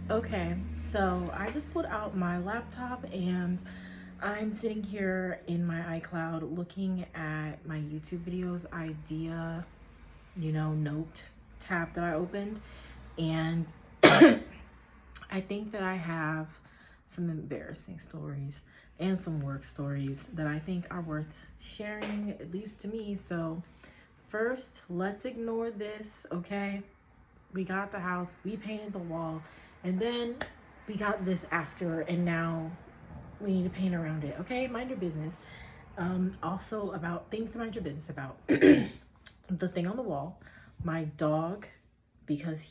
Okay, so I just pulled out my laptop and I'm sitting here in my iCloud looking at my YouTube videos idea, note tab that I opened. And I think that I have some embarrassing stories and some work stories that I think are worth sharing, at least to me. So, first, let's ignore this, okay? We got the house, we painted the wall, and then we got this after, and now we need to paint around it, okay? Mind your business. Also, about things to mind your business about. The thing on the wall, my dog, because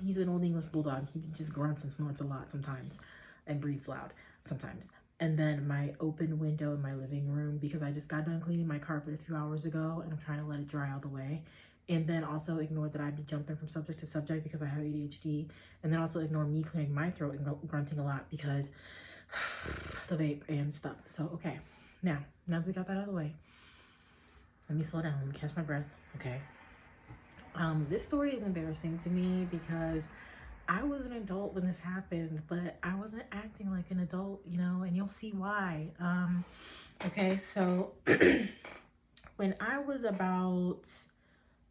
he's an old English bulldog. He just grunts and snorts a lot sometimes and breathes loud sometimes. And then my open window in my living room because I just got done cleaning my carpet a few hours ago and I'm trying to let it dry all the way. And then also ignore that I'd be jumping from subject to subject because I have ADHD. And then also ignore me clearing my throat and grunting a lot because the vape and stuff. So, okay. Now that we got that out of the way, let me slow down. Let me catch my breath. Okay. This story is embarrassing to me because I was an adult when this happened, but I wasn't acting like an adult, and you'll see why. Okay, so when I was about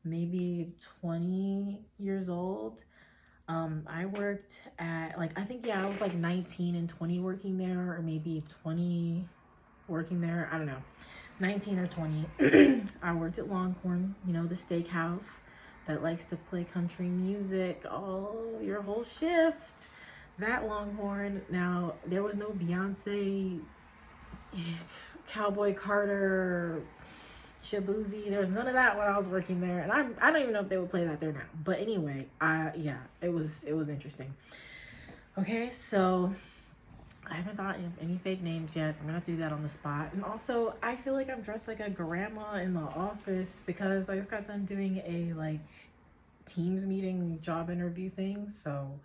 maybe 20 years old, I worked at I was like 19 and 20 working there, or maybe 20 working there. I don't know, 19 or 20. I worked at Longhorn, the steakhouse that likes to play country music your whole shift. That Longhorn. Now, there was no Beyonce, Cowboy Carter, Shabuzi. There was none of that when I was working there, and I don't even know if they would play that there now. But anyway, it was interesting. Okay, so I haven't thought of any fake names yet, so I'm gonna have to do that on the spot. And also, I feel like I'm dressed like a grandma in the office because I just got done doing a Teams meeting job interview thing. So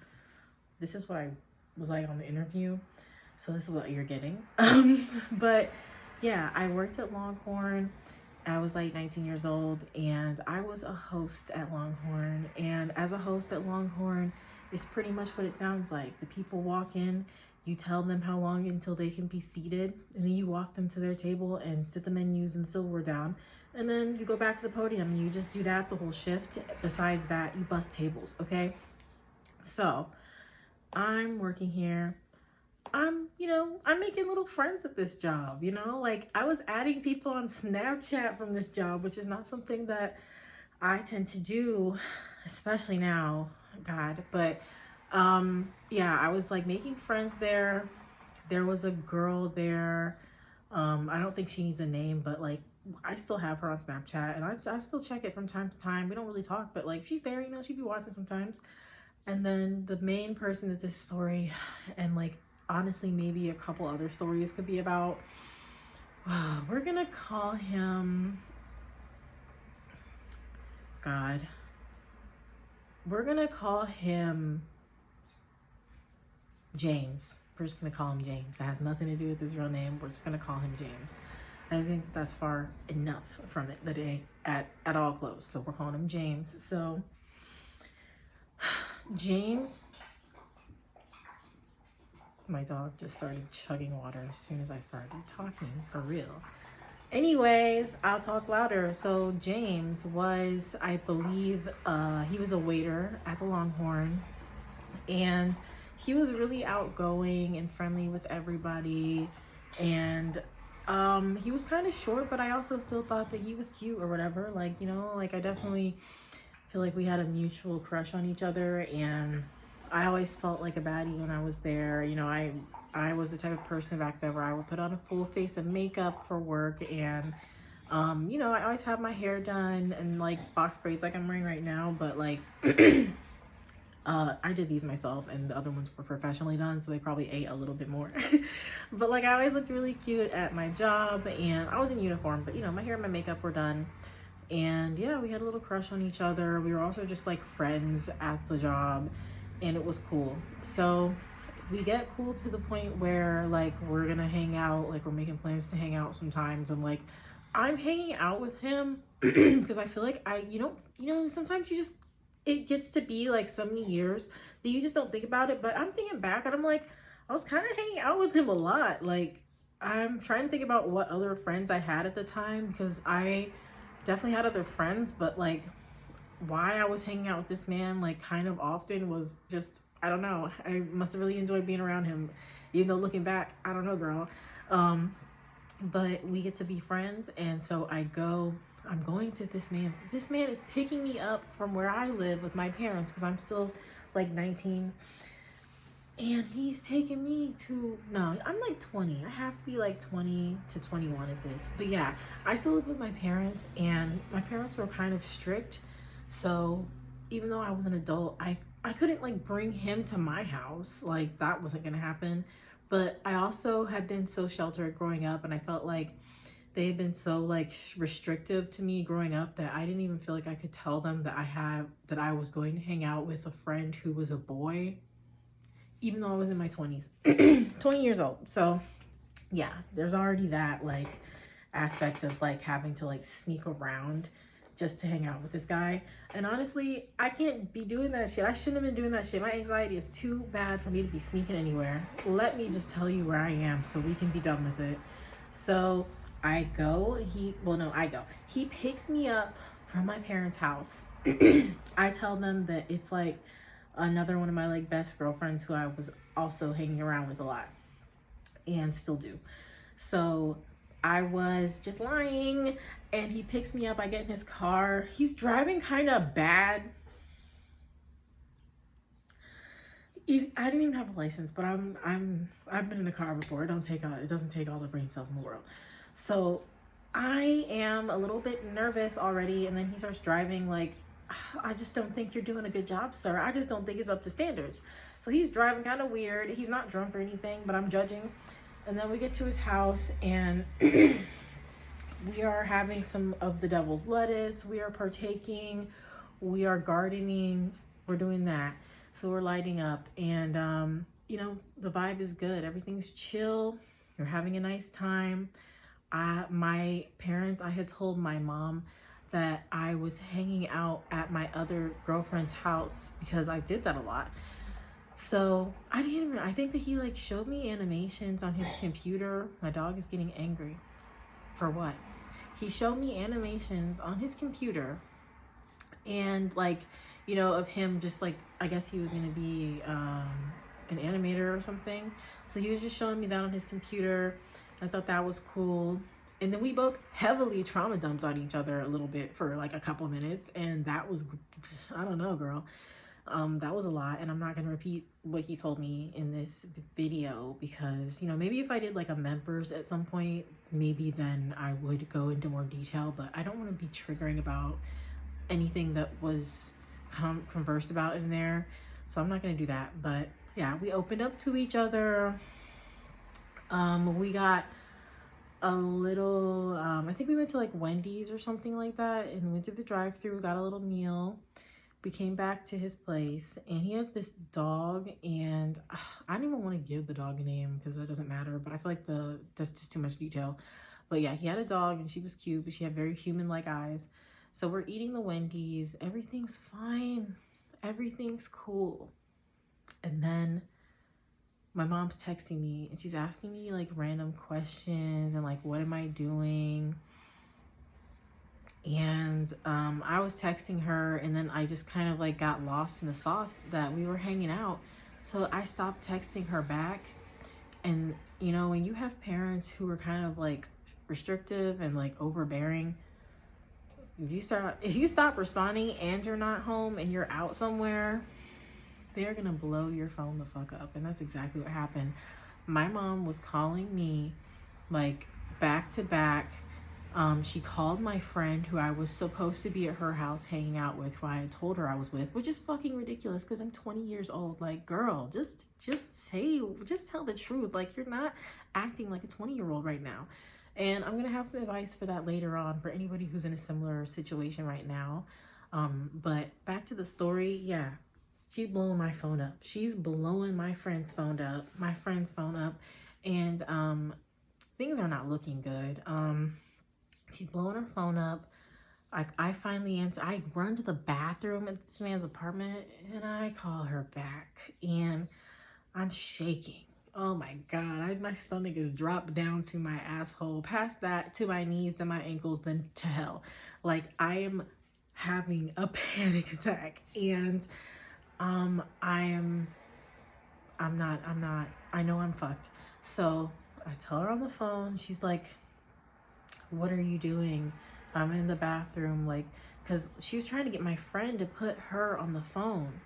this is what I was like on the interview. So this is what you're getting. But yeah, I worked at Longhorn. I was like 19 years old and I was a host at Longhorn. And as a host at Longhorn, it's pretty much what it sounds like. The people walk in, you tell them how long until they can be seated, and then you walk them to their table and sit the menus and silverware down. And then you go back to the podium and you just do that the whole shift. Besides that, you bust tables, okay? So I'm working here. I'm making little friends at this job, I was adding people on Snapchat from this job, which is not something that I tend to do, especially now, God. But yeah, I was making friends there. There was a girl there. I don't think she needs a name, but I still have her on Snapchat and I still check it from time to time. We don't really talk, but she's there, she'd be watching sometimes. And then the main person that this story and honestly maybe a couple other stories could be about, we're gonna call him, God, we're gonna call him James. We're just gonna call him James. That has nothing to do with his real name. We're just gonna call him James. I think that's far enough from it that it ain't at all close. So we're calling him James. So James, my dog just started chugging water as soon as I started talking, for real. Anyways, I'll talk louder. So James was, I believe, he was a waiter at the Longhorn, and he was really outgoing and friendly with everybody. And he was kind of short, but I also still thought that he was cute or whatever. I definitely feel like we had a mutual crush on each other, and I always felt like a baddie when I was there. I was the type of person back then where I would put on a full face of makeup for work, and I always have my hair done and box braids like I'm wearing right now, but I did these myself and the other ones were professionally done, so they probably ate a little bit more. But I always looked really cute at my job, and I was in uniform, but my hair and my makeup were done. And yeah, we had a little crush on each other. We were also just friends at the job, and it was cool. So we get cool to the point where we're gonna hang out, we're making plans to hang out sometimes, and I'm hanging out with him because I feel like sometimes you just it gets to be like so many years that you just don't think about it. But I'm thinking back and I'm like, I was kind of hanging out with him a lot. Like, I'm trying to think about what other friends I had at the time, because I definitely had other friends, but like why I was hanging out with this man like kind of often was just, I don't know. I must have really enjoyed being around him, even though looking back, I don't know, girl. But we get to be friends, and so I'm going to this man is picking me up from where I live with my parents, because I'm still like 19, and he's taking me to, no, I'm like 20. I have to be like 20 to 21 at this. But yeah, I still live with my parents, and my parents were kind of strict. So even though I was an adult, I couldn't like bring him to my house. Like, that wasn't gonna happen. But I also had been so sheltered growing up, and I felt like they had been so like restrictive to me growing up that I didn't even feel like I could tell them that I was going to hang out with a friend who was a boy, even though I was in my 20s, 20 years old. So yeah, there's already that like aspect of like having to like sneak around just to hang out with this guy. And honestly, I can't be doing that shit. I shouldn't have been doing that shit. My anxiety is too bad for me to be sneaking anywhere. Let me just tell you where I am so we can be done with it. So I go, he picks me up from my parents' house. I tell them that it's like another one of my like best girlfriends who I was also hanging around with a lot and still do. So I was just lying, and he picks me up. I get in his car. He's driving kind of bad. I didn't even have a license, but I've been in a car before. It doesn't take all the brain cells in the world. So I am a little bit nervous already, and then he starts driving like, I just don't think you're doing a good job, sir. I just don't think it's up to standards. So he's driving kind of weird. He's not drunk or anything, but I'm judging. And then we get to his house, and we are having some of the devil's lettuce. We are partaking. We are gardening. We're doing that. So we're lighting up, and you know, the vibe is good. Everything's chill. You're having a nice time. My parents, I had told my mom that I was hanging out at my other girlfriend's house because I did that a lot. So I think that he like showed me animations on his computer. My dog is getting angry. For what? He showed me animations on his computer, and like, you know, of him just like, I guess he was gonna be an animator or something. So he was just showing me that on his computer. I thought that was cool. And then we both heavily trauma dumped on each other a little bit for like a couple minutes, and that was, I don't know, girl. That was a lot, and I'm not gonna repeat what he told me in this video, because, you know, maybe if I did like a members at some point, maybe then I would go into more detail, but I don't want to be triggering about anything that was conversed about in there, so I'm not gonna do that. But yeah, we opened up to each other. We got a little, I think we went to like Wendy's or something like that, and went through the drive-through, got a little meal. We came back to his place, and he had this dog, and I don't even want to give the dog a name because that doesn't matter, but I feel like that's just too much detail. But yeah, he had a dog, and she was cute, but she had very human-like eyes. So we're eating the Wendy's. Everything's fine. Everything's cool. And then my mom's texting me, and she's asking me like random questions and like, what am I doing? And I was texting her, and then I just kind of like got lost in the sauce that we were hanging out. So I stopped texting her back. And you know, when you have parents who are kind of like restrictive and like overbearing, if you stop responding and you're not home and you're out somewhere, they're gonna blow your phone the fuck up. And that's exactly what happened. My mom was calling me like back to back. She called my friend who I was supposed to be at her house hanging out with, who I had told her I was with, which is fucking ridiculous because I'm 20 years old. Like, girl, just tell the truth. Like, you're not acting like a 20-year-old right now. And I'm gonna have some advice for that later on for anybody who's in a similar situation right now. But back to the story, yeah. She's blowing my phone up. She's blowing my friend's phone up. And things are not looking good. She's blowing her phone up. I finally answer. I run to the bathroom at this man's apartment and I call her back and I'm shaking. Oh my God, my stomach is dropped down to my asshole, past that to my knees, then my ankles, then to hell. Like I am having a panic attack and I know I'm fucked. So I tell her on the phone, she's like, what are you doing? I'm in the bathroom, like, because she was trying to get my friend to put her on the phone.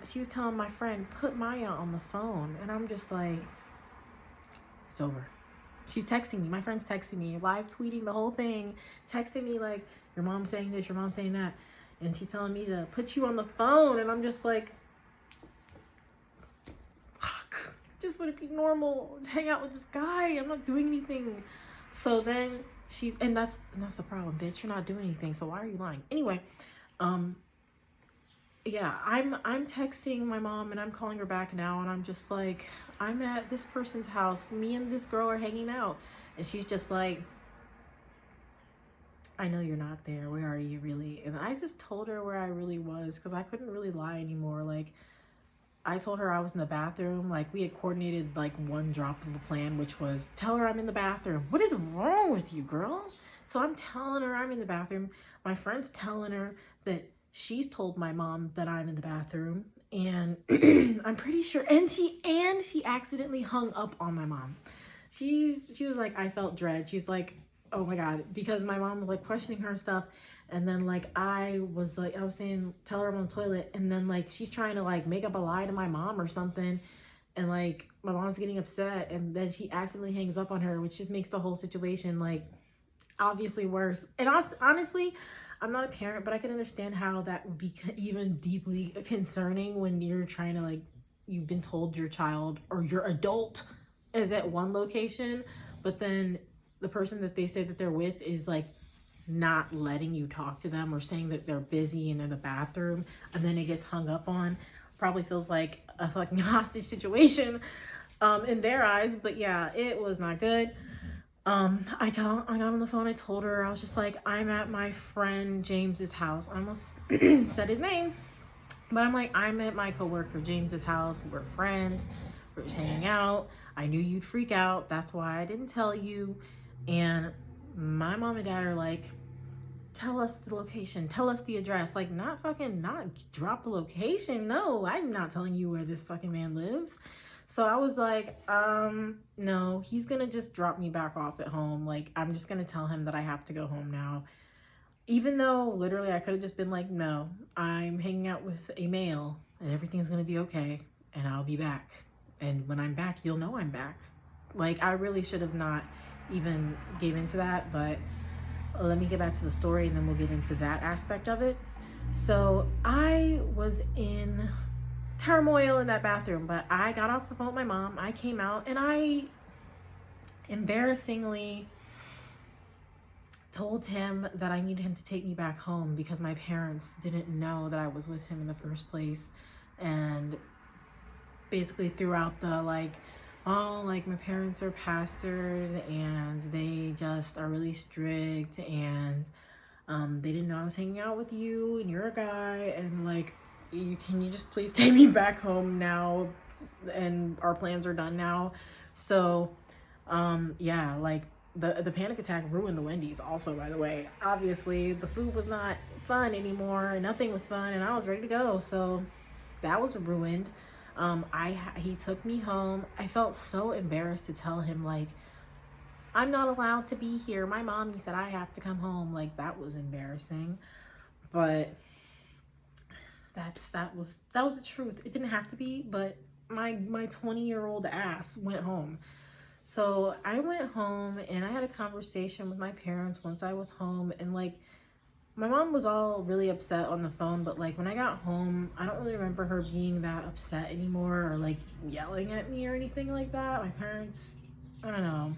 She was telling my friend, put Maya on the phone. And I'm just like, it's over. She's texting me. My friend's texting me, live tweeting the whole thing, texting me like, your mom's saying this, your mom's saying that. And she's telling me to put you on the phone. And I'm just like, fuck. Just want to be normal. Hang out with this guy. I'm not doing anything. So then and that's the problem, bitch. You're not doing anything. So why are you lying? Anyway, yeah, I'm texting my mom and I'm calling her back now and I'm just like, I'm at this person's house. Me and this girl are hanging out. And she's just like, I know you're not there. Where are you really? And I just told her where I really was because I couldn't really lie anymore. Like, I told her I was in the bathroom. Like, we had coordinated like one drop of a plan, which was tell her I'm in the bathroom. What is wrong with you, girl? So I'm telling her I'm in the bathroom. My friend's telling her that she's told my mom that I'm in the bathroom. And I'm pretty sure, and she accidentally hung up on my mom. She was like, I felt dread. She's like, oh my God, because my mom was like questioning her and stuff. And then like I was saying, tell her I'm on the toilet. And then like she's trying to like make up a lie to my mom or something. And like my mom's getting upset. And then she accidentally hangs up on her, which just makes the whole situation like obviously worse. And honestly, I'm not a parent, but I can understand how that would be even deeply concerning when you're trying to like, you've been told your child or your adult is at one location, but then the person that they say that they're with is like not letting you talk to them or saying that they're busy and they're in the bathroom, and then it gets hung up on. Probably feels like a fucking hostage situation in their eyes. But yeah, it was not good. I got on the phone. I told her, I was just like, I'm at my friend James's house. I almost said his name, but I'm like, I'm at my coworker James's house. We're friends. We're just hanging out. I knew you'd freak out. That's why I didn't tell you. And my mom and dad are like, tell us the location, tell us the address. Like, not drop the location. No, I'm not telling you where this fucking man lives. So I was like, no, he's gonna just drop me back off at home. Like, I'm just gonna tell him that I have to go home now. Even though literally I could have just been like, no, I'm hanging out with a male and everything's gonna be okay and I'll be back. And when I'm back, you'll know I'm back. Like, I really should have not even gave into that, but let me get back to the story and then we'll get into that aspect of it. So I was in turmoil in that bathroom, but I got off the phone with my mom. I came out and I embarrassingly told him that I needed him to take me back home because my parents didn't know that I was with him in the first place. And basically throughout the like, oh, like my parents are pastors and they just are really strict and they didn't know I was hanging out with you and you're a guy and like, can you just please take me back home now and our plans are done now. So yeah, like the panic attack ruined the Wendy's also, by the way. Obviously the food was not fun anymore, nothing was fun, and I was ready to go, so that was ruined. He took me home. I felt so embarrassed to tell him like, I'm not allowed to be here. My mommy said I have to come home. Like, that was embarrassing, but that was the truth. It didn't have to be, but my 20-year-old ass went home. So I went home and I had a conversation with my parents once I was home, and like, my mom was all really upset on the phone, but like when I got home, I don't really remember her being that upset anymore or like yelling at me or anything like that. My parents, I don't know.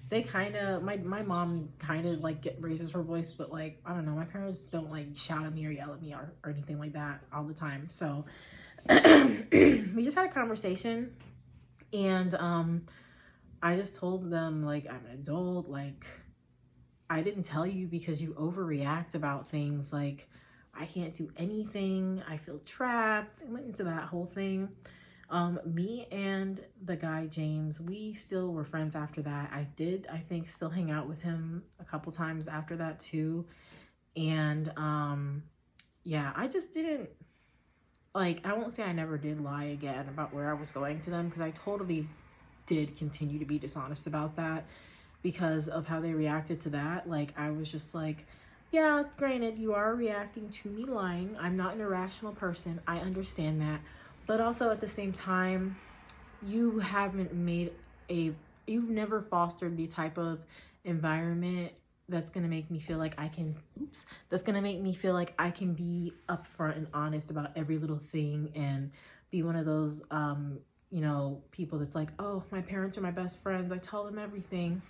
They kind of, my mom kind of like raises her voice, but like, I don't know. My parents don't like shout at me or yell at me or anything like that all the time. So we just had a conversation, and I just told them like, I'm an adult, like, I didn't tell you because you overreact about things like, I can't do anything, I feel trapped. I went into that whole thing. Me and the guy, James, we still were friends after that. I did, I think, still hang out with him a couple times after that too. And yeah, I just didn't, like, I won't say I never did lie again about where I was going to them, because I totally did continue to be dishonest about that because of how they reacted to that. Like, I was just like, yeah, granted, you are reacting to me lying. I'm not an irrational person. I understand that. But also at the same time, you haven't made you've never fostered the type of environment that's going to make me feel like I can, that's going to make me feel like I can be upfront and honest about every little thing and be one of those, you know, people that's like, oh, my parents are my best friends, I tell them everything.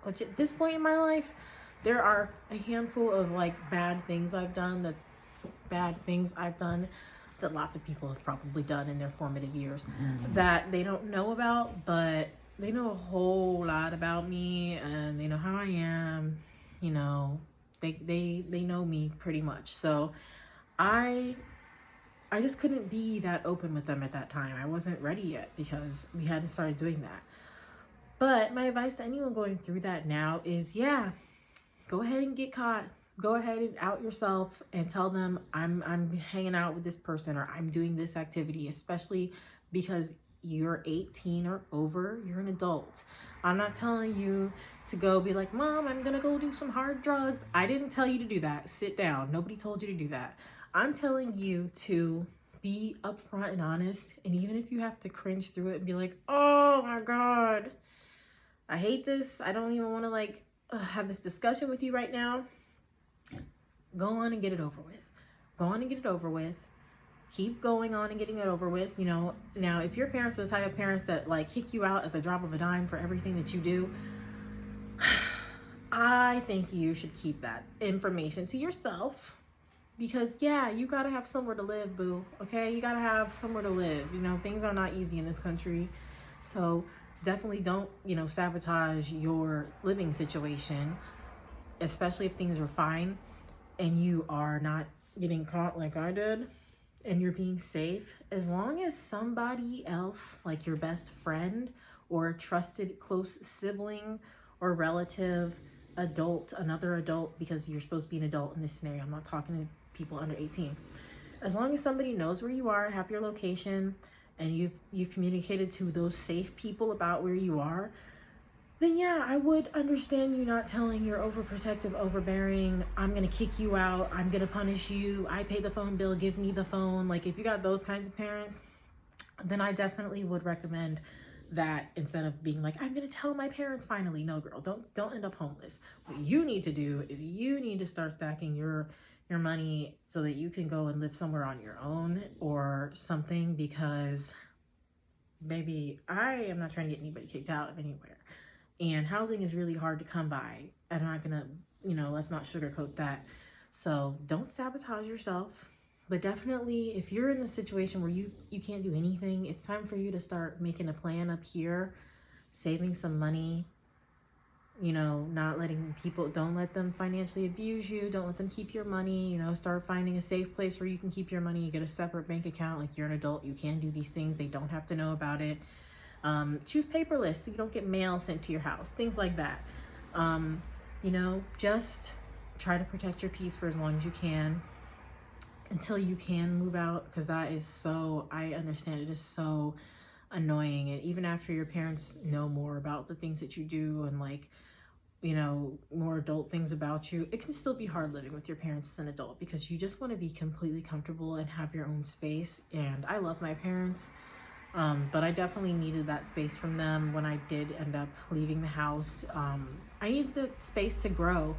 Which at this point in my life, there are a handful of like bad things I've done that lots of people have probably done in their formative years that they don't know about, but they know a whole lot about me, and they know how I am, you know, they know me pretty much. So I just couldn't be that open with them at that time. I wasn't ready yet because we hadn't started doing that. But my advice to anyone going through that now is, yeah, go ahead and get caught. Go ahead and out yourself and tell them I'm hanging out with this person or I'm doing this activity, especially because you're 18 or over, you're an adult. I'm not telling you to go be like, Mom, I'm gonna go do some hard drugs. I didn't tell you to do that. Sit down. Nobody told you to do that. I'm telling you to be upfront and honest. And even if you have to cringe through it and be like, oh my God, I hate this, I don't even want to like have this discussion with you right now. Go on and get it over with. Go on and get it over with. Keep going on and getting it over with. You know, now if your parents are the type of parents that like kick you out at the drop of a dime for everything that you do, I think you should keep that information to yourself, because yeah, you gotta have somewhere to live, boo. Okay, you gotta have somewhere to live. You know, things are not easy in this country, so definitely don't, you know, sabotage your living situation, especially if things are fine and you are not getting caught like I did and you're being safe. As long as somebody else, like your best friend or a trusted close sibling or relative, adult, another adult, because you're supposed to be an adult in this scenario, I'm not talking to people under 18. As long as somebody knows where you are, have your location, and you've communicated to those safe people about where you are, then yeah, I would understand you not telling your overprotective, overbearing, I'm gonna kick you out, I'm gonna punish you, I pay the phone bill, give me the phone. Like, if you got those kinds of parents, then I definitely would recommend that instead of being like, I'm gonna tell my parents finally. No, girl, don't end up homeless. What you need to do is you need to start stacking your money so that you can go and live somewhere on your own or something, because baby, I am not trying to get anybody kicked out of anywhere. And housing is really hard to come by. I'm not gonna, you know, let's not sugarcoat that. So don't sabotage yourself. But definitely, if you're in a situation where you can't do anything, it's time for you to start making a plan up here, saving some money, you know, not letting people, don't let them financially abuse you, don't let them keep your money, you know, start finding a safe place where you can keep your money. You get a separate bank account, like you're an adult, you can do these things, they don't have to know about it. Choose paperless so you don't get mail sent to your house, things like that. You know, just try to protect your peace for as long as you can until you can move out, because that is so, I understand it is so annoying. And even after your parents know more about the things that you do and like, you know, more adult things about you, it can still be hard living with your parents as an adult because you just want to be completely comfortable and have your own space. And I love my parents, but I definitely needed that space from them when I did end up leaving the house. I needed the space to grow.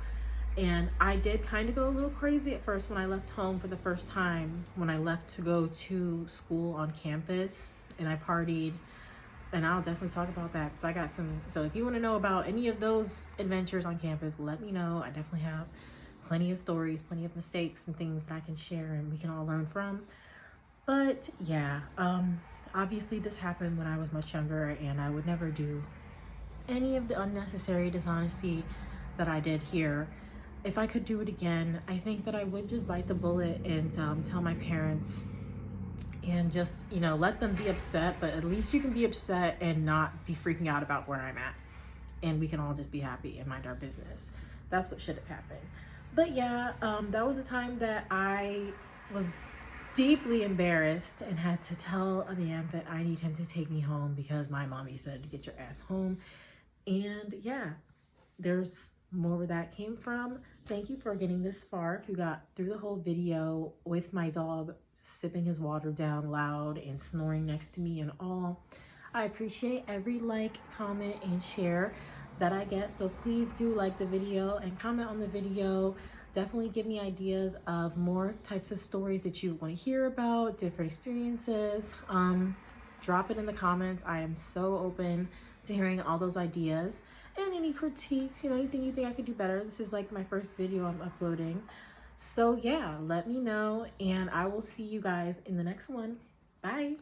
And I did kind of go a little crazy at first when I left home for the first time, when I left to go to school on campus, and I partied. And I'll definitely talk about that because I got some, so if you want to know about any of those adventures on campus, let me know. I definitely have plenty of stories, plenty of mistakes and things that I can share and we can all learn from. But yeah, obviously this happened when I was much younger, and I would never do any of the unnecessary dishonesty that I did here, if I could do it again, I think that I would just bite the bullet and tell my parents and just, you know, let them be upset, but at least you can be upset and not be freaking out about where I'm at. And we can all just be happy and mind our business. That's what should have happened. But yeah, that was a time that I was deeply embarrassed and had to tell a man that I need him to take me home because my mommy said, get your ass home. And yeah, there's more where that came from. Thank you for getting this far. If you got through the whole video with my dog sipping his water down loud and snoring next to me and all, I appreciate every like, comment, and share that I get. So please do like the video and comment on the video. Definitely give me ideas of more types of stories that you want to hear about, different experiences. Drop it in the comments. I am so open to hearing all those ideas and any critiques, you know, anything you think I could do better. This is like my first video I'm uploading. So yeah, let me know and I will see you guys in the next one. Bye.